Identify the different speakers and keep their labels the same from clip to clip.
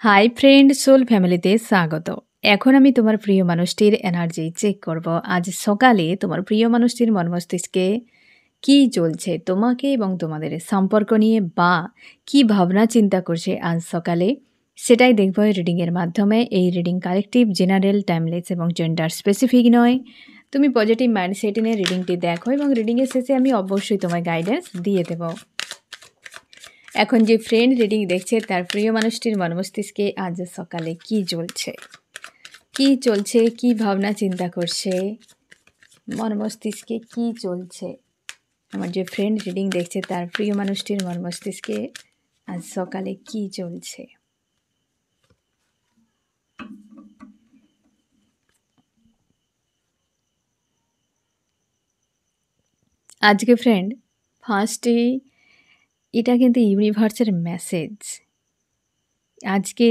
Speaker 1: Hi friend soul ফ্যামিলিতে স্বাগত। এখন আমি তোমার প্রিয় মানুষটির এনার্জি চেক করব। আজ সকালে তোমার প্রিয় মানুষটির মন মস্তিষ্কে কী চলছে তোমাকে এবং তোমাদের সম্পর্ক নিয়ে, বা কি ভাবনা চিন্তা করছে আজ সকালে, সেটাই দেখব এই রিডিংয়ের মাধ্যমে। এই রিডিং কালেকটিভ, জেনারেল, টাইমলেস এবং জেন্ডার স্পেসিফিক নয়। তুমি পজিটিভ মাইন্ডসেট নিয়ে রিডিংটি দেখো এবং রিডিংয়ের শেষে আমি অবশ্যই তোমায় গাইডেন্স দিয়ে দেব। এখন যে ফ্রেন্ড রিডিং দেখছে তার প্রিয় মানুষটির মন মস্তিষ্কে আজ সকালে কি চলছে, কি ভাবনা চিন্তা করছে, মন মস্তিষ্কে কি চলছে। আমার যে ফ্রেন্ড রিডিং দেখছে তার প্রিয় মানুষটির মন মস্তিষ্কে আজ সকালে কি চলছে। আজকে ফ্রেন্ড ফার্স্টে এটা কিন্তু ইউনিভার্সের মেসেজ। আজকে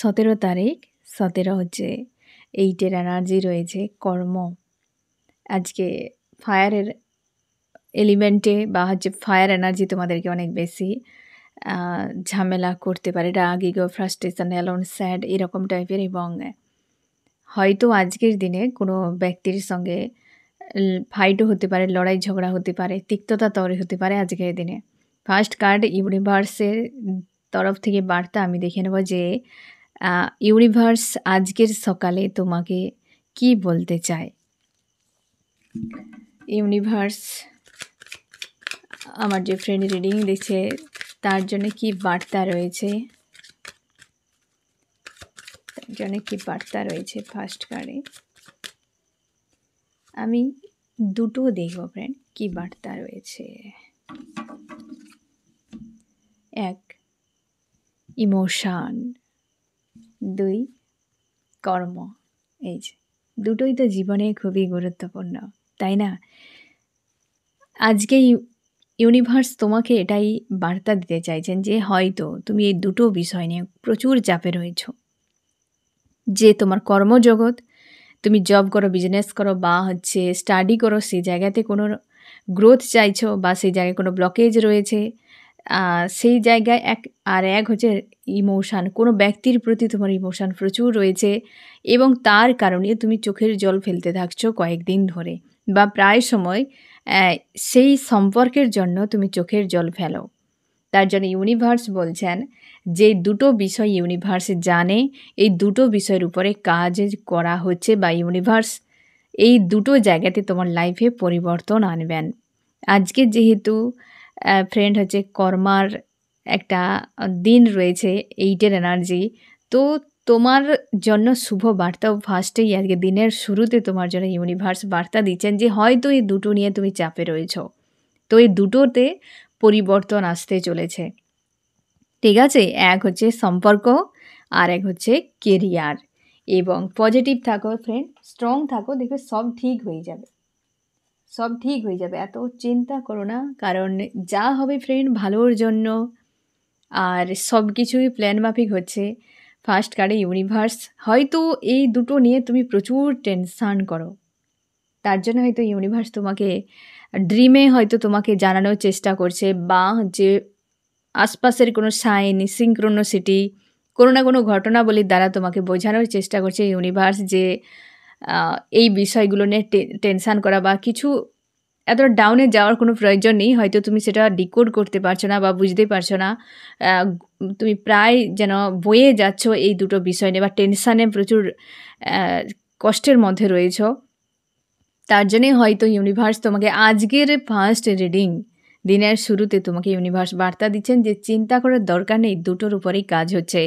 Speaker 1: 17 তারিখ, 17 হচ্ছে 8-এর এনার্জি রয়েছে কর্ম। আজকে ফায়ারের এলিমেন্টে বা হচ্ছে ফায়ার এনার্জি তোমাদেরকে অনেক বেশি ঝামেলা করতে পারে, রাগ, ইগো, ফ্রাস্ট্রেশন, অ্যালোন, স্যাড এরকম টাইপের। এবং হয়তো আজকের দিনে কোনো ব্যক্তির সঙ্গে ফাইটও হতে পারে, লড়াই ঝগড়া হতে পারে, তিক্ততা তৈরি হতে পারে আজকের দিনে। ফার্স্ট কার্ড ইউনিভার্সের তরফ থেকে বার্তা আমি দেখে নেব যে ইউনিভার্স আজকের সকালে তোমাকে কি বলতে চায়। ইউনিভার্স আমার যে ফ্রেন্ড রিডিং দেখছে তার জন্য কি বার্তা রয়েছে, ফার্স্ট কার্ডে আমি দুটো দেখব ফ্রেন্ড, কি বার্তা রয়েছে। 1 ইমোশন, 2 কর্ম। এই যে দুটোই তো জীবনে খুবই গুরুত্বপূর্ণ, তাই না? আজকে ইউনিভার্স তোমাকে এটাই বার্তা দিতে চাইছেন যে হয়তো তুমি এই দুটো বিষয় নিয়ে প্রচুর চাপে রয়েছ। যে তোমার কর্মজগৎ, তুমি জব করো, বিজনেস করো বা হচ্ছে স্টাডি করো, সেই জায়গাতে কোনো গ্রোথ চাইছো বা সেই জায়গায় কোনো ব্লকেজ রয়েছে, সেই জায়গায় এক হচ্ছে ইমোশান, কোনো ব্যক্তির প্রতি তোমার ইমোশান প্রচুর রয়েছে এবং তার কারণে তুমি চোখের জল ফেলতে থাকছো কয়েকদিন ধরে, বা প্রায় সময় সেই সম্পর্কের জন্য তুমি চোখের জল ফেলো। তার জন্য ইউনিভার্স বলছেন যে দুটো বিষয় ইউনিভার্স জানে, এই দুটো বিষয়ের উপরে কাজ করা হচ্ছে, বা ইউনিভার্স এই দুটো জায়গাতে তোমার লাইফে পরিবর্তন আনবেন। আজকে যেহেতু ফ্রেন্ড হচ্ছে কর্মার একটা দিন রয়েছে, 8-এর এনার্জি, তো তোমার জন্য শুভ বার্তাও ফার্স্টেই আজকে দিনের শুরুতে তোমার জন্য ইউনিভার্স বার্তা দিচ্ছেন যে হয়তো এই দুটো নিয়ে তুমি চাপে রয়েছ, তো এই দুটোতে পরিবর্তন আসতে চলেছে। ঠিক আছে, এক হচ্ছে সম্পর্ক আর এক হচ্ছে কেরিয়ার। এবং পজিটিভ থাকো ফ্রেন্ড, স্ট্রং থাকো, দেখবে সব ঠিক হয়ে যাবে, এত চিন্তা করো না, কারণ যা হবে ফ্রেন্ড ভালোর জন্য, আর সব কিছুই প্ল্যান মাফিক হচ্ছে। ফার্স্ট কার্ডে ইউনিভার্স হয়তো এই দুটো নিয়ে তুমি প্রচুর টেনশান করো, তার জন্য হয়তো ইউনিভার্স তোমাকে ড্রিমে হয়তো তোমাকে জানানোর চেষ্টা করছে, বা যে আশপাশের কোনো সাইন, সিঙ্ক্রোনোসিটি, কোনো না কোনো ঘটনাবলীর দ্বারা তোমাকে বোঝানোর চেষ্টা করছে ইউনিভার্স যে এই বিষয়গুলো নিয়ে টেনশান করা বা কিছু এত ডাউনে যাওয়ার কোনো প্রয়োজন নেই। হয়তো তুমি সেটা ডিকোড করতে পারছো না বা বুঝতে পারছো না, তুমি প্রায় যেন বয়ে যাচ্ছ এই দুটো বিষয় নিয়ে, বা টেনশানে প্রচুর কষ্টের মধ্যে রয়েছ। তার জন্যই হয়তো ইউনিভার্স তোমাকে আজকের ফার্স্ট রিডিং দিনের শুরুতে তোমাকে ইউনিভার্স বার্তা দিচ্ছেন যে চিন্তা করার দরকার নেই, দুটোর উপরেই কাজ হচ্ছে।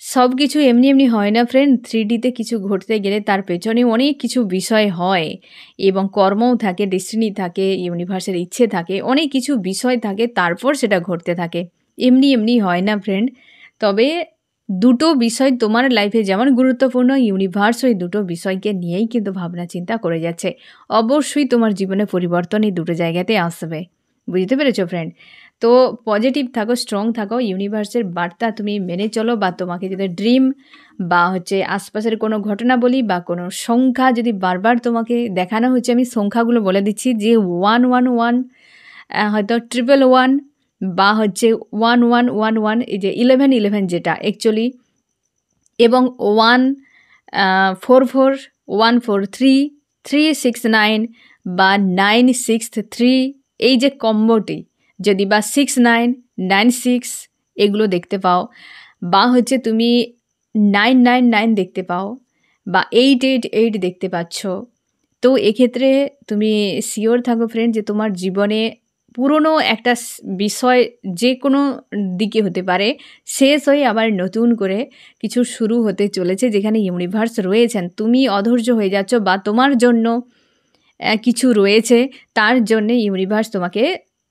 Speaker 1: সব কিছু এমনি এমনি হয় না ফ্রেন্ড। 3Dতে কিছু ঘটতে গেলে তার পেছনে অনেক কিছু বিষয় হয়, এবং কর্মও থাকে, ডেস্টিনি থাকে, ইউনিভার্সের ইচ্ছে থাকে, অনেক কিছু বিষয় থাকে, তারপর সেটা ঘটতে থাকে। এমনি এমনি হয় না ফ্রেন্ড। তবে দুটো বিষয় তোমার লাইফে যেমন গুরুত্বপূর্ণ, ইউনিভার্স ওই দুটো বিষয়কে নিয়েই কিন্তু ভাবনা চিন্তা করে যাচ্ছে। অবশ্যই তোমার জীবনে পরিবর্তন এই দুটো জায়গাতে আসবে, বুঝতে পেরেছো ফ্রেন্ড? তো পজিটিভ থাকো, স্ট্রং থাকো, ইউনিভার্সের বার্তা তুমি মেনে চলো, বা তোমাকে যদি ড্রিম বা হচ্ছে আশপাশের কোনো ঘটনা বলি বা কোনো সংখ্যা যদি বারবার তোমাকে দেখানো হচ্ছে, আমি সংখ্যাগুলো বলে দিচ্ছি যে 111, হয়তো 111, বা হচ্ছে 1111, এই যে 1111 যেটা অ্যাকচুয়ালি এবং 144 143 369 বা 963 এই যে কম্বোটি যদি বা 6996 এগুলো দেখতে পাও, বা হচ্ছে তুমি 999 দেখতে পাও, বা 888 দেখতে পাচ্ছ, তো এক্ষেত্রে তুমি শিওর থাকো ফ্রেন্ড যে তোমার জীবনে পুরনো একটা বিষয় যে কোনো দিকে হতে পারে শেষ হয়ে আবার নতুন করে কিছু শুরু হতে চলেছে, যেখানে ইউনিভার্স রয়েছেন। তুমি অধৈর্য হয়ে যাচ্ছ বা তোমার জন্য কিছু রয়েছে, তার জন্যে ইউনিভার্স তোমাকে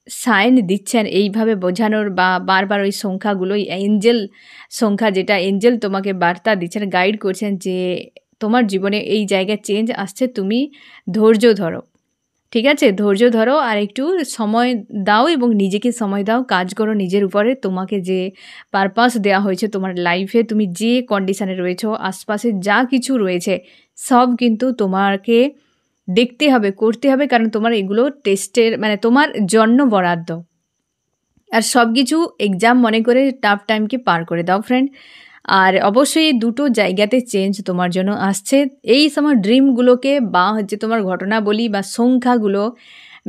Speaker 1: সাইন দিচ্ছেন এইভাবে বোঝানোর, বা বারবার ওই সংখ্যাগুলো, এঞ্জেল সংখ্যা যেটা এঞ্জেল তোমাকে বার্তা দিচ্ছেন, গাইড করছেন যে তোমার জীবনে এই জায়গায় চেঞ্জ আসছে, তুমি ধৈর্য ধরো। ঠিক আছে, ধৈর্য ধরো আর একটু সময় দাও এবং নিজেকে সময় দাও, কাজ করো নিজের উপরে। তোমাকে যে পারপাস দেওয়া হয়েছে তোমার লাইফে, তুমি যে কন্ডিশানে রয়েছো, আশপাশে যা কিছু রয়েছে সব কিন্তু তোমাকে দেখতে হবে, করতে হবে, কারণ তোমার এগুলো টেস্টের মানে তোমার জন্য বরাদ্দ। আর সব কিছু এক্সাম মনে করে টাফ টাইমকে পার করে দাও ফ্রেন্ড। আর অবশ্যই দুটো জায়গাতে চেঞ্জ তোমার জন্য আসছে। এই সময় ড্রিমগুলোকে বা হচ্ছে তোমার ঘটনাবলী বা সংখ্যাগুলো,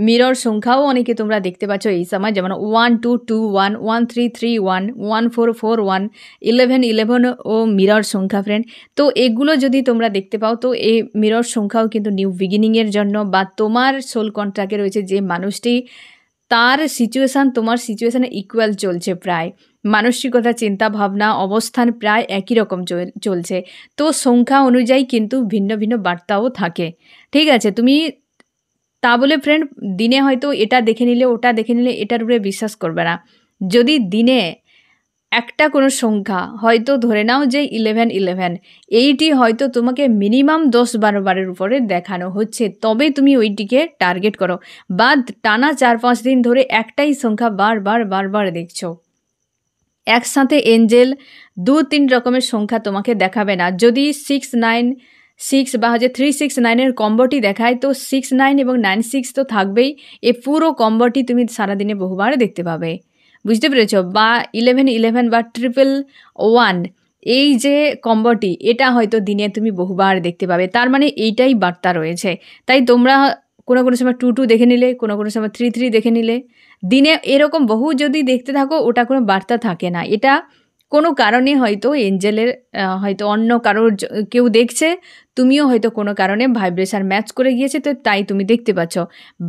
Speaker 1: মিরর সংখ্যাও অনেকে তোমরা দেখতে পাচ্ছ এই সময়, যেমন 1221 1331 1441 1111 ও মিরর সংখ্যা ফ্রেন্ড। তো এগুলো যদি তোমরা দেখতে পাও, তো এই মিরর সংখ্যাও কিন্তু নিউ বিগিনিংয়ের জন্য, বা তোমার সোল কন্ট্রাক্টে রয়েছে যে মানুষটি, তার সিচুয়েশান তোমার সিচুয়েশানে ইকুয়াল চলছে, প্রায় মানসিকতা, চিন্তা ভাবনা, অবস্থান প্রায় একই রকম চলছে। তো সংখ্যা অনুযায়ী কিন্তু ভিন্ন ভিন্ন বার্তাও থাকে। ঠিক আছে, তুমি তা বলে ফ্রেন্ড দিনে হয়তো এটা দেখে নিলে ওটা দেখে নিলে এটার উপরে বিশ্বাস করবে না। যদি দিনে একটা কোনো সংখ্যা হয়তো ধরে নাও যে 1111, এইটি হয়তো তোমাকে মিনিমাম 10-12 বারের উপরে দেখানো হচ্ছে, তবে তুমি ওইটিকে টার্গেট করো। বা টানা 4-5 দিন ধরে একটাই সংখ্যা বারবার দেখছো, একসাথে এঞ্জেল 2-3 রকমের সংখ্যা তোমাকে দেখাবে না। যদি 696 বা হচ্ছে 369-এর কম্বোটি দেখায়, তো 69 এবং 96 তো থাকবেই। এ পুরো কম্বোটি তুমি সারাদিনে বহুবার দেখতে পাবে, বুঝতে পেরেছ? বা 1111 বা 111, এই যে কম্বোটি, এটা হয়তো দিনে তুমি বহুবার দেখতে পাবে। তার মানে এইটাই বার্তা রয়েছে। তাই তোমরা কোনো সময় 22 দেখে নিলে, কোনো সময় 33 দেখে নিলে, দিনে এরকম বহু যদি দেখতে থাকো, ওটা কোনো বার্তা থাকে না। এটা কোনো কারণে হয়তো এঞ্জেলের হয়তো অন্য কারোর কেউ দেখছে, তুমিও হয়তো কোনো কারণে ভাইব্রেশন ম্যাচ করে গিয়েছে, তো তাই তুমি দেখতে পাচ্ছ।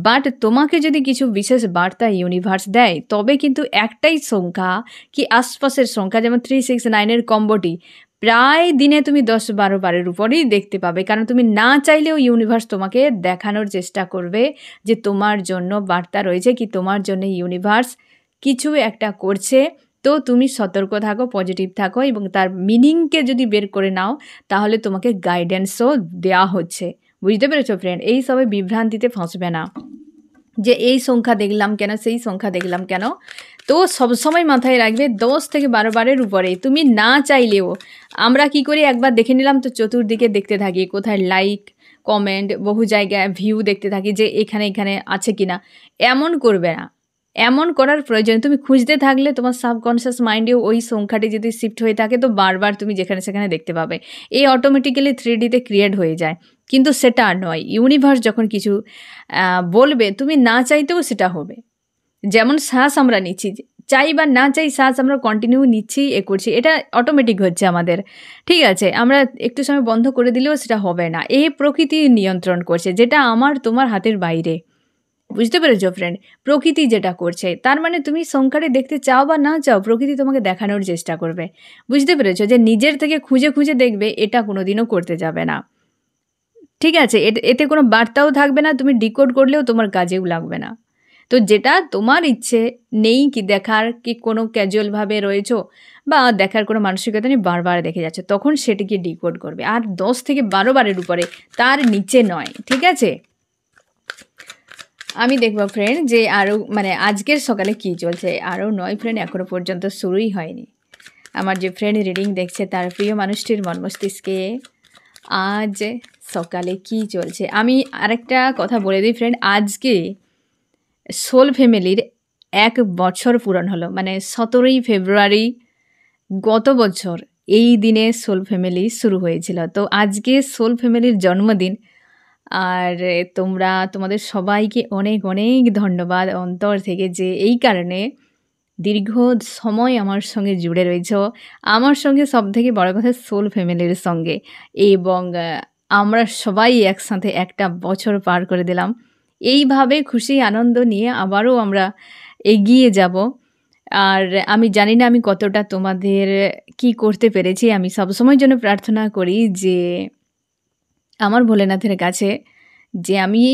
Speaker 1: বাট তোমাকে যদি কিছু বিশেষ বার্তা ইউনিভার্স দেয়, তবে কিন্তু একটাই সংখ্যা কি আশপাশের সংখ্যা, যেমন 369-এর কম্বোটি প্রায় দিনে তুমি 10-12 বারের উপরেই দেখতে পাবে, কারণ তুমি না চাইলেও ইউনিভার্স তোমাকে দেখানোর চেষ্টা করবে যে তোমার জন্য বার্তা রয়েছে, কি তোমার জন্য ইউনিভার্স কিছু একটা করছে। তো তুমি সতর্ক থাকো, পজিটিভ থাকো, এবং তার মিনিংকে যদি বের করে নাও, তাহলে তোমাকে গাইডেন্সও দেওয়া হচ্ছে। বুঝতে পেরেছো ফ্রেন্ড? এই সবে বিভ্রান্তিতে ফাঁসবে না যে এই সংখ্যা দেখলাম কেন, সেই সংখ্যা দেখলাম কেন। তো সবসময় মাথায় রাখবে 10-12 বারের উপরে তুমি না চাইলেও, আমরা কি করি, একবার দেখে নিলাম তো চতুর্দিকে দেখতে থাকি, কোথায় লাইক, কমেন্ট, বহু জায়গায় ভিউ দেখতে থাকি যে এখানে আছে কিনা। এমন করবে না, এমন করার প্রয়োজন। তুমি খুঁজতে থাকলে তোমার সাবকনশিয়াস মাইন্ডেও ওই সংখ্যাটি যদি শিফট হয়ে থাকে, তো বারবার তুমি যেখানে সেখানে দেখতে পাবে। এই অটোমেটিক্যালি 3Dতে ক্রিয়েট হয়ে যায়। কিন্তু সেটা নয়, ইউনিভার্স যখন কিছু বলবে, তুমি না চাইতেও সেটা হবে। যেমন শ্বাস আমরা নিচ্ছি, চাই বা না চাই শ্বাস আমরা কন্টিনিউ নিচ্ছি, করছি, এটা অটোমেটিক হচ্ছে আমাদের। ঠিক আছে, আমরা একটু সময় বন্ধ করে দিলেও সেটা হবে না। এই প্রকৃতি নিয়ন্ত্রণ করছে, যেটা আমার তোমার হাতের বাইরে। বুঝতে পেরেছো ফ্রেন্ড? প্রকৃতি যেটা করছে, তার মানে তুমি সংখ্যাটি দেখতে চাও বা না চাও, প্রকৃতি তোমাকে দেখানোর চেষ্টা করবে। বুঝতে পেরেছো? যে নিজের থেকে খুঁজে দেখবে, এটা কোনোদিনও করতে যাবে না। ঠিক আছে, এতে কোনো বার্তাও থাকবে না, তুমি ডিকোড করলেও তোমার কাজেও লাগবে না। তো যেটা তোমার ইচ্ছে নেই কি দেখার, কি কোনো ক্যাজুয়ালভাবে রয়েছো বা দেখার কোনো মানসিকতা নেই, বারবার দেখে যাচ্ছে, তখন সেটিকে ডিকোড করবে। আর 10-12 বারের উপরে, তার নিচে নয়। ঠিক আছে, আমি দেখবো ফ্রেন্ড যে আরও মানে আজকের সকালে কি চলছে। আরও নয় ফ্রেন্ড, এখনও পর্যন্ত শুরুই হয়নি। আমার যে ফ্রেন্ড রিডিং দেখছে, তার প্রিয় মানুষটির মন মস্তিষ্কে আজ সকালে কি চলছে। আমি আরেকটা কথা বলে দিই ফ্রেন্ড, আজকে সোল ফ্যামিলির 1 বছর পূরণ হলো, মানে 17ই ফেব্রুয়ারি গত বছর এই দিনে সোল ফ্যামিলি শুরু হয়েছিল। তো আজকে সোল ফ্যামিলির জন্মদিন। আর তোমাদের সবাইকে অনেক, অনেক ধন্যবাদ অন্তর থেকে যে এই কারণে দীর্ঘ সময় আমার সঙ্গে জুড়ে রয়েছো। আমার সঙ্গে সবথেকে বড় কথা সোল ফ্যামিলির সঙ্গে এবং আমরা সবাই একসাথে একটা বছর পার করে দিলাম। এইভাবে খুশি আনন্দ নিয়ে আবারও আমরা এগিয়ে যাব। আর আমি জানি না আমি কতটা তোমাদের কি করতে পেরেছি। আমি সবসময়ের জন্য প্রার্থনা করি যে আমার ভোলেনাথের কাছে যে আমি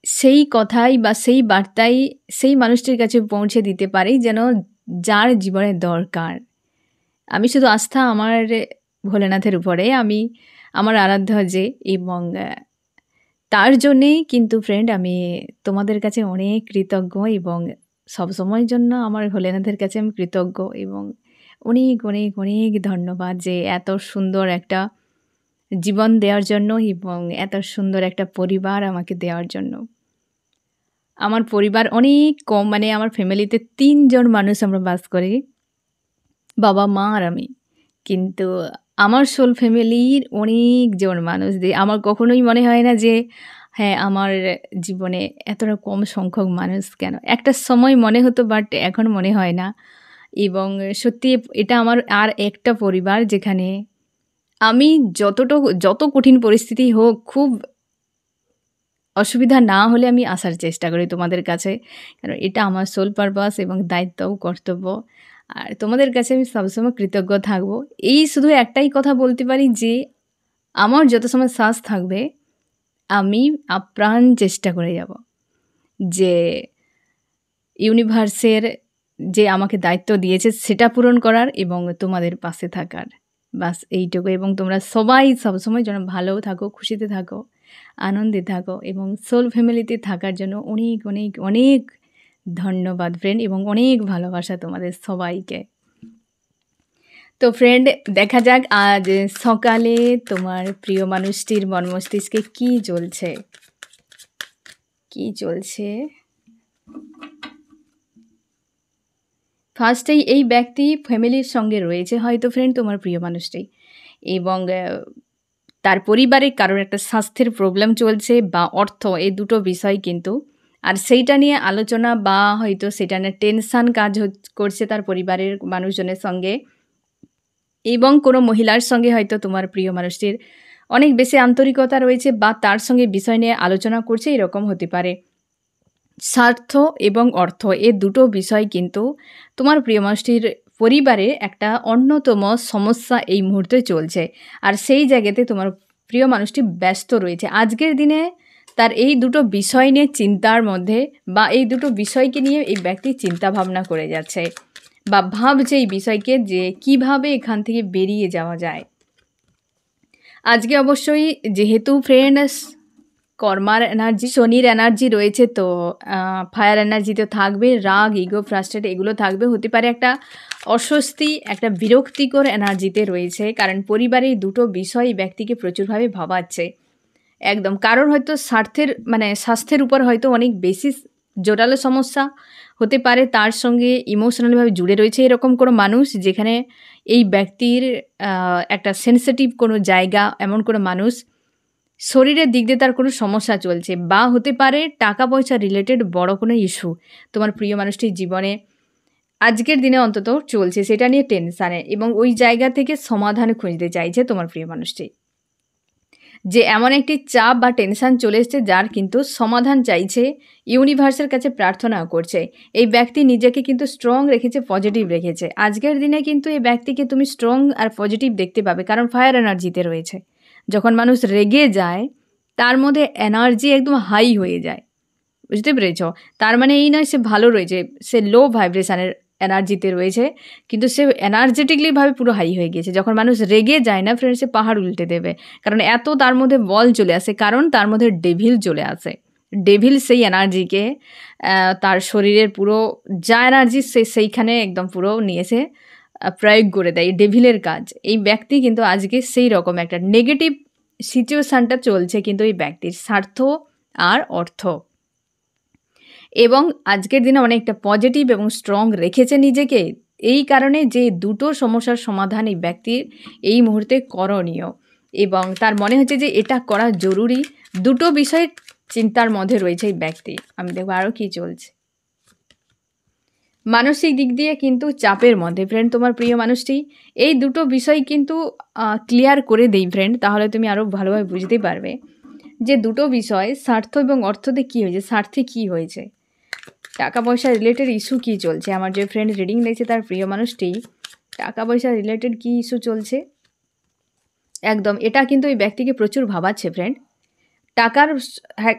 Speaker 1: সেই কথাই বা সেই বার্তাই সেই মানুষটির কাছে পৌঁছে দিতে পারি যেন যার জীবনে দরকার। আমি শুধু আস্থা আমার ভোলেনাথের উপরে, আমি আমার আরাধ্য যে এবং তার জন্যেই কিন্তু ফ্রেন্ড আমি তোমাদের কাছে অনেক কৃতজ্ঞ এবং সবসময়ের জন্য আমার ভোলেনাথের কাছে আমি কৃতজ্ঞ এবং অনেক, অনেক, অনেক ধন্যবাদ যে এত সুন্দর একটা জীবন দেওয়ার জন্য এবং এত সুন্দর একটা পরিবার আমাকে দেওয়ার জন্য। আমার পরিবার অনেক কম, মানে আমার ফ্যামিলিতে ৩ জন মানুষ আমরা বাস করি। বাবা, মা আর আমি। কিন্তু আমার সোল ফ্যামিলির অনেকজন মানুষ দিয়ে আমার কখনোই মনে হয় না যে হ্যাঁ, আমার জীবনে এতটা কম সংখ্যক মানুষ কেন? একটা সময় মনে হতো বাট এখন মনে হয় না। এবং সত্যি এটা আমার আর একটা পরিবার যেখানে আমি যত কঠিন পরিস্থিতি হোক, খুব অসুবিধা না হলে আমি আসার চেষ্টা করি তোমাদের কাছে। কারণ এটা আমার সোল পারপাস এবং দায়িত্বও কর্তব্য। আর তোমাদের কাছে আমি সবসময় কৃতজ্ঞ থাকবো। এই শুধু একটাই কথা বলতে পারি যে আমার যত সময় শ্বাস থাকবে আমি আপ্রাণ চেষ্টা করে যাব যে ইউনিভার্সের যে আমাকে দায়িত্ব দিয়েছে সেটা পূরণ করার এবং তোমাদের পাশে থাকার। বাস এইটুকু। এবং তোমরা সবাই সবসময় যেন ভালো থাকো, খুশিতে থাকো, আনন্দে থাকো এবং সোল ফ্যামিলিতে থাকার জন্য অনেক, অনেক, অনেক ধন্যবাদ ফ্রেন্ড এবং অনেক ভালোবাসা তোমাদের সবাইকে। তো ফ্রেন্ড, দেখা যাক আজ সকালে তোমার প্রিয় মানুষটির মন মস্তিষ্কে কী চলছে। ফার্স্টেই এই ব্যক্তি ফ্যামিলির সঙ্গে রয়েছে হয়তো ফ্রেন্ড তোমার প্রিয় মানুষটি এবং তার পরিবারে কারোর একটা স্বাস্থ্যের প্রবলেম চলছে বা অর্থ, এই দুটো বিষয় কিন্তু। আর সেইটা নিয়ে আলোচনা বা হয়তো সেটা নিয়ে টেনশান কাজ করছে তার পরিবারের মানুষজনের সঙ্গে এবং কোনো মহিলার সঙ্গে হয়তো তোমার প্রিয় মানুষটির অনেক বেশি আন্তরিকতা রয়েছে বা তার সঙ্গে বিষয় নিয়ে আলোচনা করছে, এরকম হতে পারে। স্বার্থ এবং অর্থ এই দুটো বিষয় কিন্তু তোমার প্রিয় মানুষটির পরিবারে একটা অন্যতম সমস্যা এই মুহূর্তে চলছে। আর সেই জায়গাতে তোমার প্রিয় মানুষটি ব্যস্ত রয়েছে আজকের দিনে তার এই দুটো বিষয় নিয়ে চিন্তার মধ্যে, বা এই দুটো বিষয়কে নিয়ে এই ব্যক্তি চিন্তা ভাবনা করে যাচ্ছে বা ভাবছে এই বিষয়কে যে কিভাবে এখান থেকে বেরিয়ে যাওয়া যায়। আজকে অবশ্যই যেহেতু ফ্রেন্ডস কর্মার এনার্জি, শনির এনার্জি রয়েছে, তো ফায়ার এনার্জি তো থাকবে, রাগ, ইগো, ফ্রাস্ট্রেট এগুলো থাকবে। হতে পারে একটা অস্বস্তি, একটা বিরক্তিকর এনার্জিতে রয়েছে, কারণ পরিবারের দুটো বিষয় ব্যক্তিকে প্রচুরভাবে ভাবাচ্ছে একদম। কারোর হয়তো স্বাস্থ্যের উপর হয়তো অনেক বেশি জোরালো সমস্যা হতে পারে, তার সঙ্গে ইমোশনালভাবে জুড়ে রয়েছে এরকম কোনো মানুষ, যেখানে এই ব্যক্তির একটা সেন্সিটিভ কোনো জায়গা, এমন কোনো মানুষ, শরীরের দিক দিয়ে তার কোনো সমস্যা চলছে বা হতে পারে টাকা পয়সা রিলেটেড বড় কোনো ইস্যু তোমার প্রিয় মানুষটির জীবনে আজকের দিনে অন্তত চলছে, সেটা নিয়ে টেনশানে এবং ওই জায়গা থেকে সমাধান খুঁজতে চাইছে তোমার প্রিয় মানুষটি। যে এমন একটি চাপ বা টেনশান চলে এসছে যার কিন্তু সমাধান চাইছে, ইউনিভার্সের কাছে প্রার্থনা করছে। এই ব্যক্তি নিজেকে কিন্তু স্ট্রং রেখেছে, পজিটিভ রেখেছে। আজকের দিনে কিন্তু এই ব্যক্তিকে তুমি স্ট্রং আর পজিটিভ দেখতে পাবে, কারণ ফায়ার এনার্জিতে রয়েছে। যখন মানুষ রেগে যায় তার মধ্যে এনার্জি একদম হাই হয়ে যায়, বুঝতে পেরেছ? তার মানে এই নয় সে ভালো রয়েছে, সে লো ভাইব্রেশনের এনার্জিতে রয়েছে, কিন্তু সে এনার্জেটিকলিভাবে পুরো হাই হয়ে গিয়েছে। যখন মানুষ রেগে যায় না ফ্রেন্ড, সে পাহাড় উল্টে দেবে, কারণ এত তার মধ্যে বল চলে আসে, কারণ তার মধ্যে ডেভিল চলে আসে। ডেভিল সেই এনার্জিকে তার শরীরের পুরো যা এনার্জি সেইখানে একদম পুরো নিয়ে এসে প্রয়োগ করে দেয়, ডেভিলের কাজ। এই ব্যক্তি কিন্তু আজকে সেই রকম একটা নেগেটিভ সিচুয়েশানটা চলছে কিন্তু এই ব্যক্তির স্বার্থ আর অর্থ, এবং আজকের দিনে অনেকটা পজিটিভ এবং স্ট্রং রেখেছে নিজেকে, এই কারণে যে দুটো সমস্যার সমাধান এই ব্যক্তির এই মুহূর্তে করণীয় এবং তার মনে হচ্ছে যে এটা করা জরুরি। দুটো বিষয় চিন্তার মধ্যে রয়েছে এই ব্যক্তি। আমি দেখব আরও কী চলছে। মানসিক দিক দিয়ে কিন্তু চাপের মধ্যে ফ্রেন্ড তোমার প্রিয় মানুষটি। এই দুটো বিষয় কিন্তু ক্লিয়ার করে দেই ফ্রেন্ড, তাহলে তুমি আরও ভালোভাবে বুঝতে পারবে যে দুটো বিষয় স্বার্থ এবং অর্থতে কী হয়েছে, স্বার্থে কী হয়েছে, টাকা পয়সা রিলেটেড ইস্যু কী চলছে। আমার যে ফ্রেন্ড রিডিং দেখছে তার প্রিয় মানুষটি টাকা পয়সা রিলেটেড কী ইস্যু চলছে একদম, এটা কিন্তু এই ব্যক্তিকে প্রচুর ভাবাচ্ছে ফ্রেন্ড। টাকার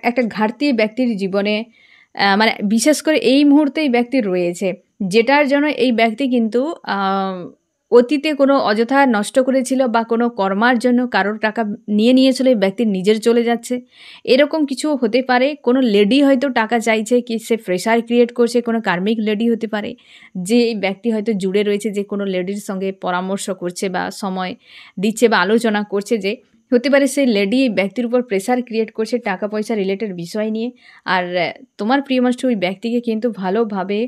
Speaker 1: একটা ঘাটতি ব্যক্তির জীবনে মানে বিশেষ করে এই মুহূর্তে এই ব্যক্তির রয়েছে, যেটার জন্য এই ব্যক্তি কিন্তু অতীতে কোনো অযথা নষ্ট করেছিল বা কোনো কর্মার জন্য কারোর টাকা নিয়েছিল, এই ব্যক্তির নিজের চলে যাচ্ছে, এরকম কিছু হতে পারে। কোনো লেডি হয়তো টাকা চাইছে, কি সে প্রেশার ক্রিয়েট করছে, কোনো কার্মিক লেডি হতে পারে যে এই ব্যক্তি হয়তো জুড়ে রয়েছে, যে কোনো লেডির সঙ্গে পরামর্শ করছে বা সময় দিচ্ছে বা আলোচনা করছে, যে হতে পারে সেই লেডি এই ব্যক্তির উপর প্রেশার ক্রিয়েট করছে টাকা পয়সা রিলেটেড বিষয় নিয়ে। আর তোমার প্রিয় মানুষটি ওই ব্যক্তিকে কিন্তু ভালোভাবে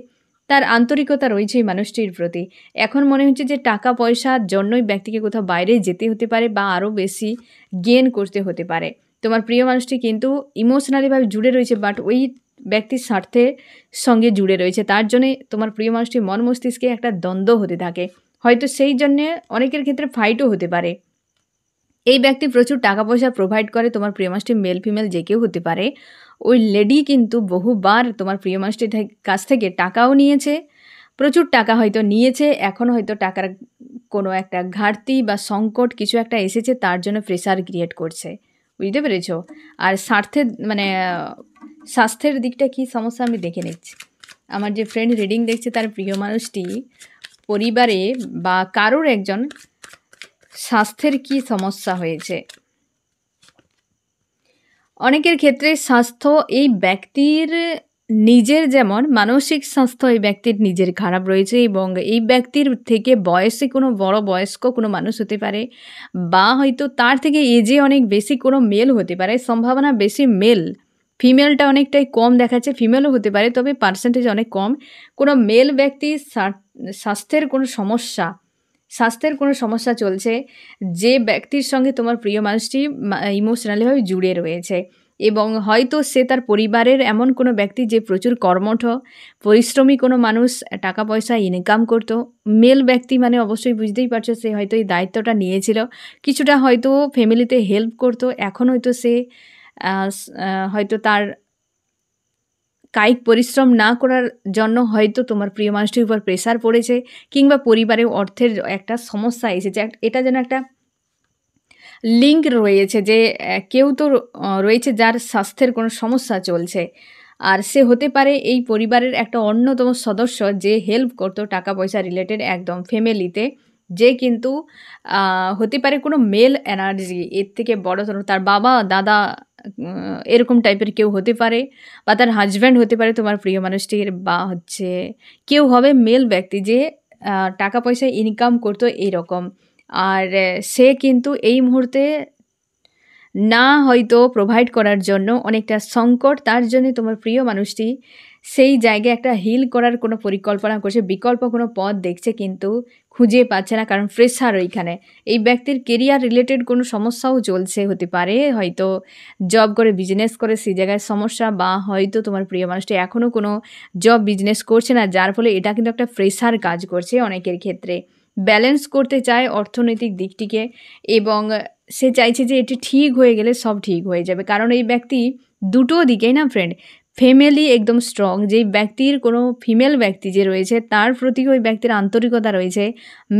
Speaker 1: তার আন্তরিকতা রয়েছে এই মানুষটির প্রতি। এখন মনে হচ্ছে যে টাকা পয়সার জন্যই ব্যক্তিকে কোথাও বাইরে যেতে হতে পারে বা আরও বেশি গেইন করতে হতে পারে। তোমার প্রিয় মানুষটি কিন্তু ইমোশনালিভাবে জুড়ে রয়েছে, বাট ওই ব্যক্তির স্বার্থের সঙ্গে জুড়ে রয়েছে। তার জন্যে তোমার প্রিয় মানুষটি মন মস্তিষ্কে একটা দ্বন্দ্ব হতে থাকে, হয়তো সেই জন্যে অনেকের ক্ষেত্রে ফাইটও হতে পারে। এই ব্যক্তি প্রচুর টাকা পয়সা প্রোভাইড করে, তোমার প্রিয় মানুষটি মেল ফিমেল যে কেউ হতে পারে। ওই লেডি কিন্তু বহুবার তোমার প্রিয় মানুষটির কাছ থেকে টাকাও নিয়েছে, প্রচুর টাকা হয়তো নিয়েছে, এখন হয়তো টাকার কোনো একটা ঘাটতি বা সংকট কিছু একটা এসেছে, তার জন্য প্রেশার ক্রিয়েট করছে, বুঝতে পেরেছ। আর স্বাস্থ্যের দিকটা কী সমস্যা আমি দেখে নিচ্ছি। আমার যে ফ্রেন্ড রিডিং দেখছে তার প্রিয় মানুষটি পরিবারে বা কারোর একজন স্বাস্থ্যের কি সমস্যা হয়েছে। অনেকের ক্ষেত্রে স্বাস্থ্য এই ব্যক্তির নিজের যেমন মানসিক স্বাস্থ্য এই ব্যক্তির নিজের খারাপ রয়েছে, এবং এই ব্যক্তির থেকে বয়সে কোনো বড় বয়স্ক কোনো মানুষ হতে পারে, বা হয়তো তার থেকে এজে অনেক বেশি কোনো মেল হতে পারে, সম্ভাবনা বেশি মেল, ফিমেলটা অনেকটাই কম দেখাচ্ছে, ফিমেলও হতে পারে তবে পার্সেন্টেজ অনেক কম। কোনো মেল ব্যক্তি স্বাস্থ্যের কোনো সমস্যা চলছে, যে ব্যক্তির সঙ্গে তোমার প্রিয় মানুষটি ইমোশনালিভাবে জুড়ে রয়েছে, এবং হয়তো সে তার পরিবারের এমন কোনো ব্যক্তি যে প্রচুর কর্মঠ পরিশ্রমী কোনো মানুষ, টাকা পয়সা ইনকাম করতো। মেল ব্যক্তি মানে অবশ্যই বুঝতেই পারছো সে হয়তো এই দায়িত্বটা নিয়েছিল, কিছুটা হয়তো ফ্যামিলিতে হেল্প করতো, এখন হয়তো সে হয়তো তার কায়িক পরিশ্রম না করার জন্য হয়তো তোমার প্রিয় মানুষটির উপর প্রেশার পড়েছে, কিংবা পরিবারে অর্থের একটা সমস্যা এসেছে। এটা যেন একটা লিঙ্ক রয়েছে যে কেউ তো রয়েছে যার স্বাস্থ্যের কোনো সমস্যা চলছে, আর সে হতে পারে এই পরিবারের একটা অন্যতম সদস্য যে হেল্প করতো টাকা পয়সা রিলেটেড একদম ফ্যামিলিতে, যে কিন্তু হতে পারে কোনো মেল এনার্জি, এর থেকে বড় ধরনের তার বাবা দাদা এরকম টাইপের কেউ হতে পারে, বা তার হাজব্যান্ড হতে পারে তোমার প্রিয় মানুষটির, বা হচ্ছে কেউ হবে মেল ব্যক্তি যে টাকা পয়সা ইনকাম করতো এইরকম। আর সে কিন্তু এই মুহূর্তে না হয়তো প্রোভাইড করার জন্য অনেকটা সংকট, তার জন্য তোমার প্রিয় মানুষটি সেই জায়গায় একটা হিল করার কোনো পরিকল্পনা করছে, বিকল্প কোনো পথ দেখছে কিন্তু খুঁজে পাচ্ছে না, কারণ প্রেশার ওইখানে। এই ব্যক্তির কেরিয়ার রিলেটেড কোনো সমস্যাও চলছে, হতে পারে হয়তো জব করে বিজনেস করে সেই জায়গায় সমস্যা, বা হয়তো তোমার প্রিয় মানুষটি এখনও কোনো জব বিজনেস করছে না, যার ফলে এটা কিন্তু একটা প্রেশার কাজ করছে অনেকের ক্ষেত্রে। ব্যালেন্স করতে চায় অর্থনৈতিক দিকটিকে, এবং সে চাইছে যে এটি ঠিক হয়ে গেলে সব ঠিক হয়ে যাবে, কারণ এই ব্যক্তি দুটো দিকেই না ফ্রেন্ড, ফ্যামিলি একদম স্ট্রং, যেই ব্যক্তির কোনো ফিমেল ব্যক্তি যে রয়েছে তার প্রতিও ওই ব্যক্তির আন্তরিকতা রয়েছে,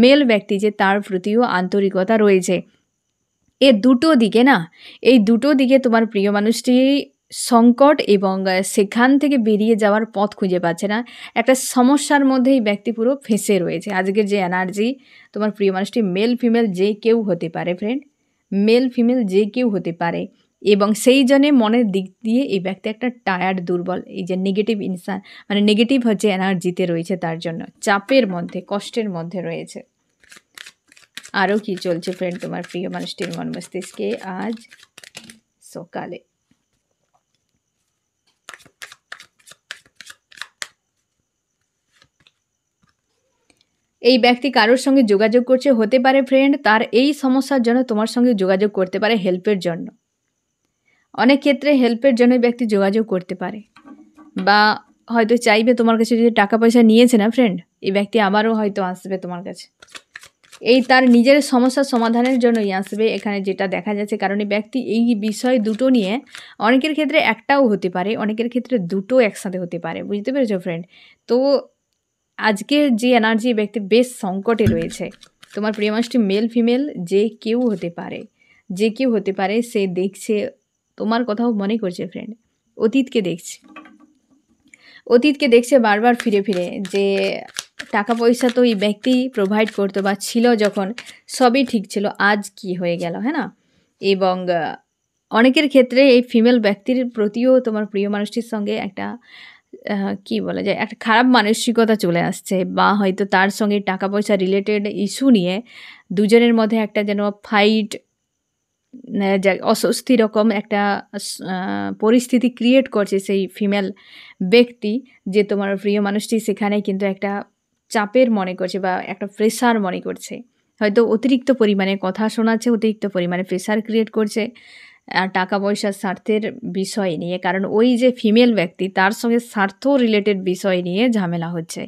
Speaker 1: মেল ব্যক্তি যে তার প্রতিও আন্তরিকতা রয়েছে, এ দুটো দিকে না, এই দুটো দিকে তোমার প্রিয় মানুষটি সংকট, এবং সেখান থেকে বেরিয়ে যাওয়ার পথ খুঁজে পাচ্ছে না, একটা সমস্যার মধ্যে এই ব্যক্তি পুরো ফেঁসে রয়েছে। আজকের যে এনার্জি, তোমার প্রিয় মানুষটি মেল ফিমেল যে কেউ হতে পারে ফ্রেন্ড, মেল ফিমেল যে কেউ হতে পারে, এবং সেই জন্যে মনের দিক দিয়ে এই ব্যক্তি একটা টায়ার্ড, দুর্বল, এই যে নেগেটিভ ইনসান মানে নেগেটিভ হচ্ছে এনার্জিতে রয়েছে, তার জন্য চাপের মধ্যে কষ্টের মধ্যে রয়েছে। আরও কি চলছে ফ্রেন্ড তোমার প্রিয় মানুষটির মন মস্তিষ্কে আজ সকালে। এই ব্যক্তি কারোর সঙ্গে যোগাযোগ করছে, হতে পারে ফ্রেন্ড তার এই সমস্যার জন্য তোমার সঙ্গে যোগাযোগ করতে পারে হেল্পের জন্য। অনেক ক্ষেত্রে হেল্পের জন্য এই ব্যক্তি যোগাযোগ করতে পারে, বা হয়তো চাইবে তোমার কাছে, যদি টাকা পয়সা নিয়েছে না ফ্রেন্ড, এই ব্যক্তি আবারও হয়তো আসবে তোমার কাছে, এই তার নিজের সমস্যার সমাধানের জন্যই আসবে এখানে যেটা দেখা যাচ্ছে। কারণ এই ব্যক্তি এই বিষয় দুটো নিয়ে, অনেকের ক্ষেত্রে একটাও হতে পারে, অনেকের ক্ষেত্রে দুটো একসাথে হতে পারে, বুঝতে পেরেছো ফ্রেন্ড? তো আজকের যে এনার্জি ব্যক্তি বেশ সংকটে রয়েছে। তোমার প্রিয় মানুষটি মেল ফিমেল যে কেউ হতে পারে, যে কেউ হতে পারে, সে দেখছে তোমার কথাও মনে করছে ফ্রেন্ড, অতীতকে দেখছে, অতীতকে দেখছে বারবার ফিরে ফিরে, যে টাকা পয়সা তো এই ব্যক্তি প্রোভাইড করতো বা ছিল যখন, সবই ঠিক ছিল, আজ কি হয়ে গেল, হ্যাঁ না? এবং অনেকের ক্ষেত্রে এই ফিমেল ব্যক্তির প্রতিও তোমার প্রিয় মানুষটির সঙ্গে একটা কি বলা যায়, একটা খারাপ মানসিকতা চলে আসছে, বা হয়তো তার সঙ্গে টাকা পয়সা রিলেটেড ইস্যু নিয়ে দুজনের মধ্যে একটা যেন ফাইট, অস্বস্তি রকম একটা পরিস্থিতি ক্রিয়েট করছে সেই ফিমেল ব্যক্তি, যে তোমার প্রিয় মানুষটি সেখানে কিন্তু একটা চাপের মনে করছে বা একটা প্রেশার মনে করছে, হয়তো অতিরিক্ত পরিমাণে কথা শোনাচ্ছে, অতিরিক্ত পরিমাণে প্রেশার ক্রিয়েট করছে টাকা পয়সার স্বার্থের বিষয় নিয়ে। কারণ ওই যে ফিমেল ব্যক্তি, তার সঙ্গে স্বার্থ রিলেটেড বিষয় নিয়ে ঝামেলা হচ্ছে।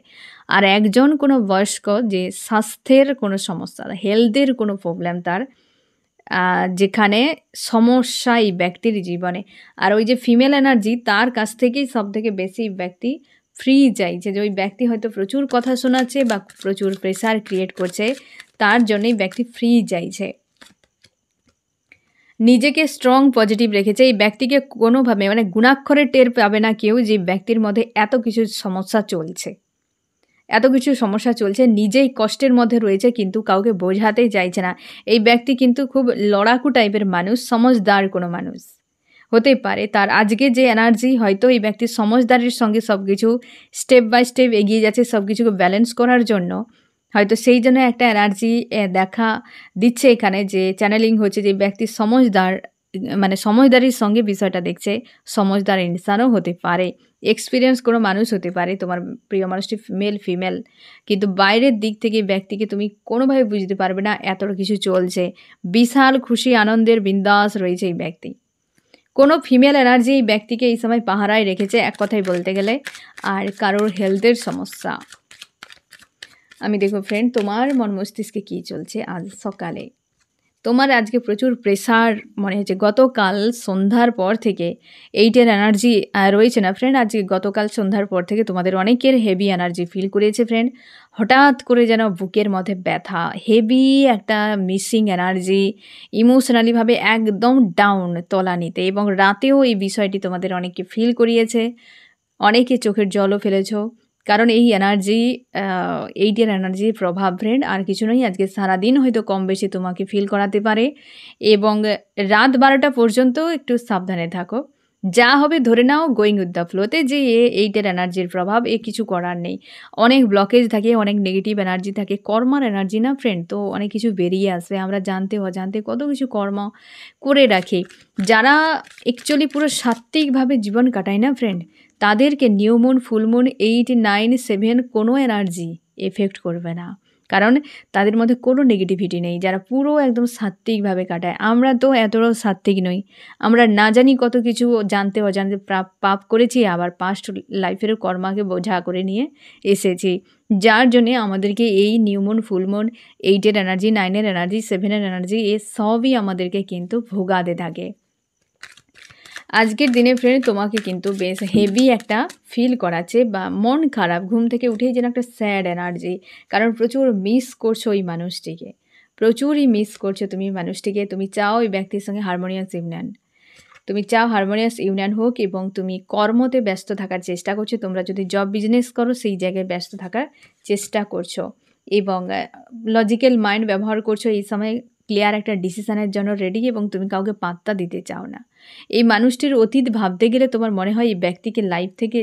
Speaker 1: আর একজন কোনো বয়স্ক যে স্বাস্থ্যের কোনো সমস্যা, হেলথের কোনো প্রবলেম তার, যেখানে সমস্যা এই ব্যক্তির জীবনে। আর ওই যে ফিমেল এনার্জি, তার কাছ থেকেই সবথেকে বেশি ব্যক্তি ফ্রি চাইছে, যে ওই ব্যক্তি হয়তো প্রচুর কথা শোনাচ্ছে বা প্রচুর প্রেশার ক্রিয়েট করছে, তার জন্যই ব্যক্তি ফ্রি চাইছে। নিজেকে স্ট্রং পজিটিভ রেখেছে। এই ব্যক্তিকে কোনোভাবে মানে গুণাক্ষরে টের পাবে না কেউ যে ব্যক্তির মধ্যে এত কিছু সমস্যা চলছে, এত কিছু সমস্যা চলছে, নিজেই কষ্টের মধ্যে রয়েছে কিন্তু কাউকে বোঝাতেই চাইছে না। এই ব্যক্তি কিন্তু খুব লড়াকু টাইপের মানুষ, সমঝদার কোনো মানুষ হতে পারে। তার আজকে যে এনার্জি, হয়তো এই ব্যক্তি সমঝদারির সঙ্গে সব কিছু স্টেপ বাই স্টেপ এগিয়ে যাচ্ছে সব কিছুকে ব্যালেন্স করার জন্য, হয়তো সেই জন্য একটা এনার্জি দেখা দিচ্ছে এখানে, যে চ্যানেলিং হচ্ছে যে ব্যক্তি সমঝদার, মানে সমঝদারির সঙ্গে বিষয়টা দেখছে, সমঝদার ইনসানও হতে পারে, এক্সপিরিয়েন্স কোনো মানুষ হতে পারে তোমার প্রিয় মানুষটি, মেল ফিমেল, কিন্তু বাইরের দিক থেকে ব্যক্তিকে তুমি কোনোভাবে বুঝতে পারবে না এতটা কিছু চলছে, বিশাল খুশি আনন্দের বিন্দাস রয়েছে এই ব্যক্তি। কোনো ফিমেল এনার্জি এই ব্যক্তিকে এই সময় পাহারায় রেখেছে এক কথায় বলতে গেলে। আর কারোর হেলথের সমস্যা, আমি দেখো ফ্রেন্ড তোমার মন মস্তিষ্কে কী চলছে আজ সকালে। তোমার আজকে প্রচুর প্রেশার মনে হচ্ছে, গতকাল সন্ধ্যার পর থেকে এইটার এনার্জি রয়েছে না ফ্রেন্ড। আজকে গতকাল সন্ধ্যার পর থেকে তোমাদের অনেকের হেভি এনার্জি ফিল করেছে ফ্রেন্ড, হঠাৎ করে যেন বুকের মধ্যে ব্যথা, হেভি একটা মিসিং এনার্জি, ইমোশনালিভাবে একদম ডাউন তলানিতে, এবং রাতেও এই বিষয়টি তোমাদের অনেককে ফিল করিয়েছে, অনেকে চোখের জলও ফেলেছো। কারণ এই এনার্জি, এইটার এনার্জির প্রভাব ফ্রেন্ড, আর কিছু নয়। আজকে সারাদিন হয়তো কম বেশি তোমাকে ফিল করাতে পারে, এবং রাত 12টা পর্যন্ত একটু সাবধানে থাকো। যা হবে ধরে নাও গোয়িং উইথ দ্য ফ্লোতে, যে এইটার এনার্জির প্রভাব, কিছু করার নেই। অনেক ব্লকেজ থাকে, অনেক নেগেটিভ এনার্জি থাকে, কর্মার এনার্জি না ফ্রেন্ড, তো অনেক কিছু বেরিয়ে আসবে। আমরা জানতে অজান্তে কত কিছু কর্ম করে রাখি। যারা অ্যাকচুয়ালি পুরো সাত্ত্বিকভাবে জীবন কাটায় না ফ্রেন্ড, তাদেরকে নিউ মুন, ফুল মুন, 8, 9, 7 কোনো এনার্জি এফেক্ট করবে না, কারণ তাদের মধ্যে কোনো নেগেটিভিটি নেই, যারা পুরো একদম সাত্ত্বিকভাবে কাটায়। আমরা তো এতটাও সাত্ত্বিক নই, আমরা না জানি কত কিছু জানতে অজান্তে পাপ করেছি, আবার পাস্ট লাইফের কর্মাকে বোঝা করে নিয়ে এসেছি, যার জন্যে আমাদেরকে এই নিউ মুন, ফুল মুন, 8-এর এনার্জি, 9-এর এনার্জি, 7-এর এনার্জি, এ সবই আমাদেরকে কিন্তু ভোগাতে থাকে। আজকের দিনে ফ্রেন্ড তোমাকে কিন্তু বেশ হেভি একটা ফিল করাচ্ছে, বা মন খারাপ, ঘুম থেকে উঠেই যেন একটা স্যাড এনার্জি, কারণ প্রচুর মিস করছো ওই মানুষটিকে, প্রচুরই মিস করছো তুমি মানুষটিকে। তুমি চাও ওই ব্যক্তির সঙ্গে হারমোনিয়াস ইউনিয়ন, তুমি চাও হারমোনিয়াস ইউনিয়ন হোক, এবং তুমি কর্মতে ব্যস্ত থাকার চেষ্টা করছো। তোমরা যদি জব বিজনেস করো, সেই জায়গায় ব্যস্ত থাকার চেষ্টা করছো, এবং লজিক্যাল মাইন্ড ব্যবহার করছো এই সময়, ক্লিয়ার একটা ডিসিশনের জন্য রেডি, এবং তুমি কাউকে পাত্তা দিতে চাও না। এই মানুষটির অতীত ভাবতে গেলে তোমার মনে হয় এই ব্যক্তিকে লাইফ থেকে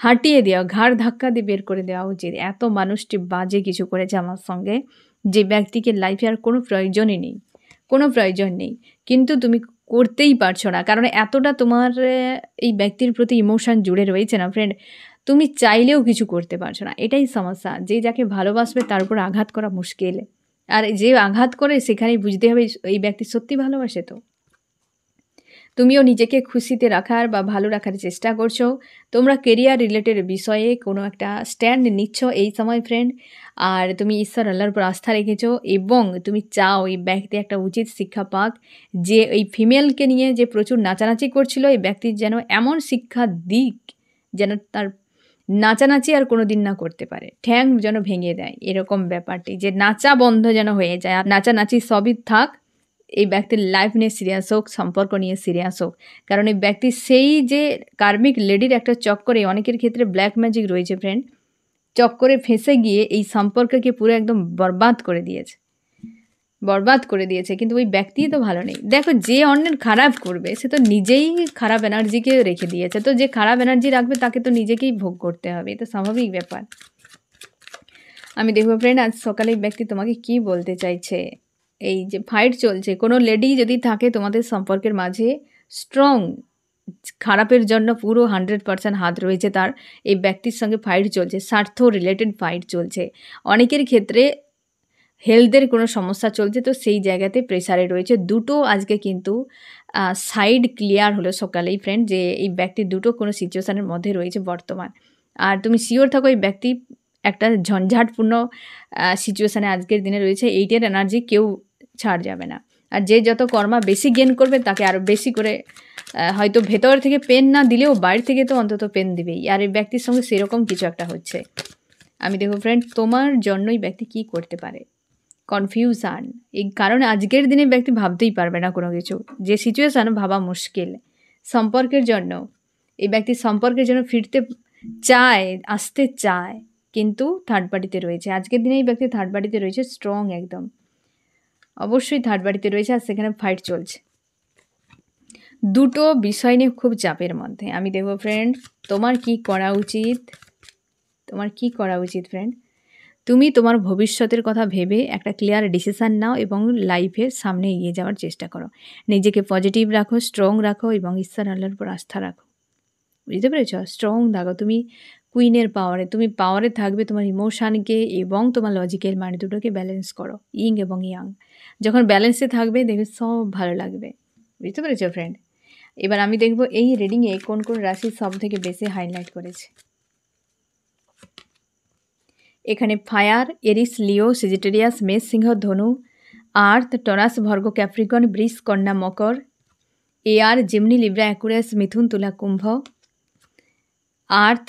Speaker 1: হাঁটিয়ে দেওয়া, ঘাড় ধাক্কা দিয়ে বের করে দেওয়া উচিত। এত মানুষটি বাজে কিছু করেছে আমার সঙ্গে, যে ব্যক্তিকে লাইফে আর কোনো প্রয়োজনই নেই, কোনো প্রয়োজন নেই, কিন্তু তুমি করতেই পারছো না, কারণ এতটা তোমার এই ব্যক্তির প্রতি ইমোশন জুড়ে রয়েছে না ফ্রেন্ড। তুমি চাইলেও কিছু করতে পারছো না, এটাই সমস্যা। যে যাকে ভালোবাসবে তার উপর আঘাত করা মুশকিল, আর যে আঘাত করে সেখানেই বুঝতে হবে এই ব্যক্তি সত্যি ভালোবাসে। তো তুমিও নিজেকে খুশিতে রাখার বা ভালো রাখার চেষ্টা করছো। তোমরা কেরিয়ার রিলেটেড বিষয়ে কোনো একটা স্ট্যান্ড নিচ্ছ এই সময় ফ্রেন্ড, আর তুমি ঈশ্বর আল্লাহর উপর আস্থা রেখেছো এবং তুমি চাও এই ব্যক্তি একটা উচিত শিক্ষা পাক। যে এই ফিমেলকে নিয়ে যে প্রচুর নাচানাচি করছিল, এই ব্যক্তির যেন এমন শিক্ষা দিক যেন তার নাচানাচি আর কোনো দিন না করতে পারে, ঠ্যাং যেন ভেঙে দেয় এরকম ব্যাপারটি, যে নাচা বন্ধ যেন হয়ে যায়, আর নাচানাচি সবই থাক। এই ব্যক্তির লাইফ নিয়ে সিরিয়াস হোক, সম্পর্ক নিয়ে সিরিয়াস হোক। কারণ এই ব্যক্তি সেই যে কার্মিক লেডির একটা চক্করে, অনেকের ক্ষেত্রে ব্ল্যাক ম্যাজিক রয়েছে ফ্রেন্ড, চক্করে ফেঁসে গিয়ে এই সম্পর্ককে পুরো একদম বরবাদ করে দিয়েছে, বরবাদ করে দিয়েছে। কিন্তু ওই ব্যক্তিই তো ভালো নেই। দেখো, যে অন্যের খারাপ করবে সে তো নিজেই খারাপ এনার্জিকে রেখে দিয়েছে, তো যে খারাপ এনার্জি রাখবে তাকে তো নিজেকেই ভোগ করতে হবে, এটা স্বাভাবিক ব্যাপার। আমি দেখবো ফ্রেন্ড আজ সকালে এই ব্যক্তি তোমাকে কি বলতে চাইছে। এই যে ফাইট চলছে, কোনো লেডি যদি থাকে তোমাদের সম্পর্কের মাঝে স্ট্রং, খারাপের জন্য পুরো 100% হাত রয়েছে তার, এই ব্যক্তির সঙ্গে ফাইট চলছে, স্বার্থ রিলেটেড ফাইট চলছে। অনেকের ক্ষেত্রে হেলথের কোনো সমস্যা চলছে, তো সেই জায়গাতে প্রেসারে রয়েছে। দুটো আজকে কিন্তু সাইড ক্লিয়ার হলো সকালেই ফ্রেন্ড, যে এই ব্যক্তি দুটো কোনো সিচুয়েশানের মধ্যে রয়েছে বর্তমান। আর তুমি শিওর থাকো এই ব্যক্তি একটা ঝঞ্ঝাটপূর্ণ সিচুয়েশানে আজকের দিনে রয়েছে। এইটার এনার্জি কেউ ছাড় যাবে না। আর যে যত কর্মা বেশি গেন করবে তাকে আরও বেশি করে হয়তো ভেতর থেকে পেন না দিলেও বাইরে থেকে তো অন্তত পেন দিবেই। আর এই ব্যক্তির সঙ্গে সেরকম কিছু একটা হচ্ছে। আমি দেখো ফ্রেন্ড, তোমার জন্যই ব্যক্তি কি করতে পারে, কনফিউশান। এই কারণে আজকের দিনে ব্যক্তি ভাবতেই পারবে না কোনো কিছু, যে সিচুয়েশান ভাবা মুশকিল। সম্পর্কের জন্য এই ব্যক্তি সম্পর্কের জন্য ফিরতে চায়, আসতে চায়, কিন্তু থার্ড পার্টিতে রয়েছে। আজকের দিনে এই ব্যক্তি থার্ড পার্টিতে রয়েছে, স্ট্রং একদম, অবশ্যই থার্ড পার্টিতে রয়েছে, আর সেখানে ফাইট চলছে। দুটো বিষয় নিয়ে খুব চাপের মধ্যে। আমি দেখব ফ্রেন্ড তোমার কি করা উচিত, তোমার কি করা উচিত ফ্রেন্ড। তুমি তোমার ভবিষ্যতের কথা ভেবে একটা ক্লিয়ার ডিসিশান নাও এবং লাইফের সামনে এগিয়ে যাওয়ার চেষ্টা করো। নিজেকে পজিটিভ রাখো, স্ট্রং রাখো এবং ঈশ্বর আল্লাহর উপর আস্থা রাখো। বুঝতে পেরেছ? স্ট্রং থাকো। তুমি কুইনের পাওয়ারে, তুমি পাওয়ারে থাকবে তোমার ইমোশানকে এবং তোমার লজিক্যাল মাইন্ড দুটোকে ব্যালেন্স করো, ইং এবং ইয়াং। যখন ব্যালেন্সে থাকবে দেখবে সব ভালো লাগবে। বুঝতে পেরেছ ফ্রেন্ড? এবার আমি দেখব এই রিডিংয়ে কোন কোন রাশি সব থেকে বেশি হাইলাইট করেছে। এখানে ফায়ার, এরিস, লিও, সেজিটেরিয়াস, মেষ, সিংহ, ধনু, আর্থ, টরাস, ভর্গ, ক্যাপ্রিকন, বৃষ, কন্যা, মকর, এয়ার, জিমনি, লিব্রা, অ্যাকুয়ারিয়াস, মিথুন, তুলা, কুম্ভ, আর্থ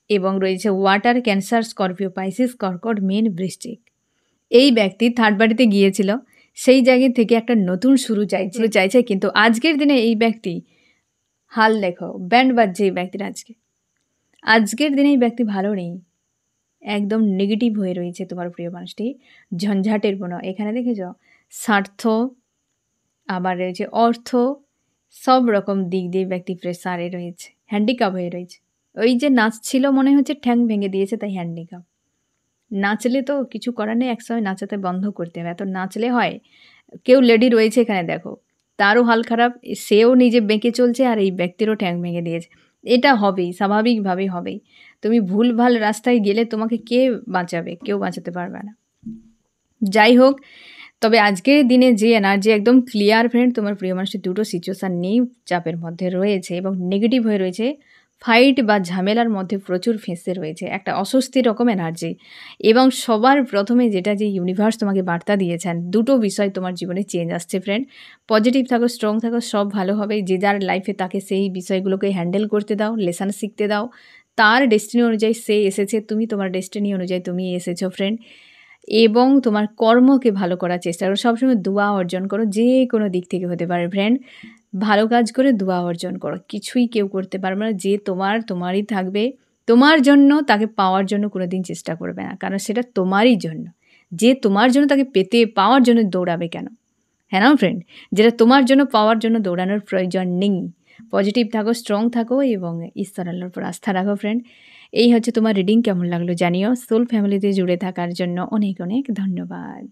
Speaker 1: এবং রয়েছে ওয়াটার, ক্যান্সার, স্করপিও, পাইসিস, কর্কট, মীন, বৃশ্চিক। এই ব্যক্তি থার্ড পার্টিতে গিয়েছিল, সেই জায়গা থেকে একটা নতুন শুরু চাইছে, কিন্তু আজকের দিনে এই ব্যক্তি হাল দেখো, ব্যান্ড বাজছে এই ব্যক্তির। আজকের দিনে এই ব্যক্তি ভালো নেই, একদম নেগেটিভ হয়ে রয়েছে তোমার প্রিয় মানুষটি, ঝঞ্ঝাটের কোনো। এখানে দেখেছ স্বার্থ, আবার রয়েছে অর্থ, সব রকম দিক দিয়ে ব্যক্তি প্রেসারে রয়েছে, হ্যান্ডিক্যাপ হয়ে রয়েছে। ওই যে নাচছিল মনে হচ্ছে ঠ্যাং ভেঙে দিয়েছে, তাই হ্যান্ডিক্যাপ। নাচলে তো কিছু করার নেই, একসময় নাচাতে বন্ধ করতে হবে, এত নাচলে হয়? কেউ লেডি রয়েছে এখানে দেখো, তারও হাল খারাপ, সেও নিজে বেঁকে চলছে আর এই ব্যক্তিরও ঠ্যাং ভেঙে দিয়েছে। এটা হবেই, স্বাভাবিকভাবেই হবেই। তুমি ভুলভাল রাস্তায় গেলে তোমাকে কে বাঁচাবে? কেউ বাঁচাতে পারবে না। যাই হোক, তবে আজকের দিনে যে এনার্জি একদম ক্লিয়ার ফ্রেন্ড, তোমার প্রিয় মানুষের দুটো সিচুয়েশান নেই, চাপের মধ্যে রয়েছে এবং নেগেটিভ হয়ে রয়েছে, ফাইট বা ঝামেলার মধ্যে প্রচুর ফেঁসে রয়েছে, একটা অস্বস্তি রকম এনার্জি। এবং সবার প্রথমে যেটা যে ইউনিভার্স তোমাকে বার্তা দিয়েছেন, দুটো বিষয় তোমার জীবনে চেঞ্জ আসছে ফ্রেন্ড। পজিটিভ থাকো, স্ট্রং থাকো, সব ভালো হবে। যে যার লাইফে তাকে সেই বিষয়গুলোকে হ্যান্ডেল করতে দাও, লেসন শিখতে দাও। তার ডেস্টিনি অনুযায়ী সে এসেছে, তুমি তোমার ডেস্টিনি অনুযায়ী তুমি এসেছো ফ্রেন্ড। এবং তোমার কর্মকে ভালো করার চেষ্টা করো, সবসময় দোয়া অর্জন করো, যে কোনো দিক থেকে হতে পারে ফ্রেন্ড। ভালো কাজ করে দোয়া অর্জন করো, কিছুই কেউ করতে পারবে না। যে তোমারই থাকবে, তোমার জন্য তাকে পাওয়ার জন্য কোনো দিন চেষ্টা করবে না, কারণ সেটা তোমারই জন্য। যে তোমার জন্য তাকে পাওয়ার জন্য দৌড়াবে কেন? হ্যাঁ না ফ্রেন্ড? যেটা তোমার জন্য পাওয়ার জন্য দৌড়ানোর প্রয়োজন নেই। পজিটিভ থাকো, স্ট্রং থাকো এবং ঈশ্বর আল্লাহর উপর আস্থা রাখো ফ্রেন্ড। এই হচ্ছে তোমার রিডিং। কেমন লাগলো জানিও। সোল ফ্যামিলিতে জুড়ে থাকার জন্য অনেক অনেক ধন্যবাদ।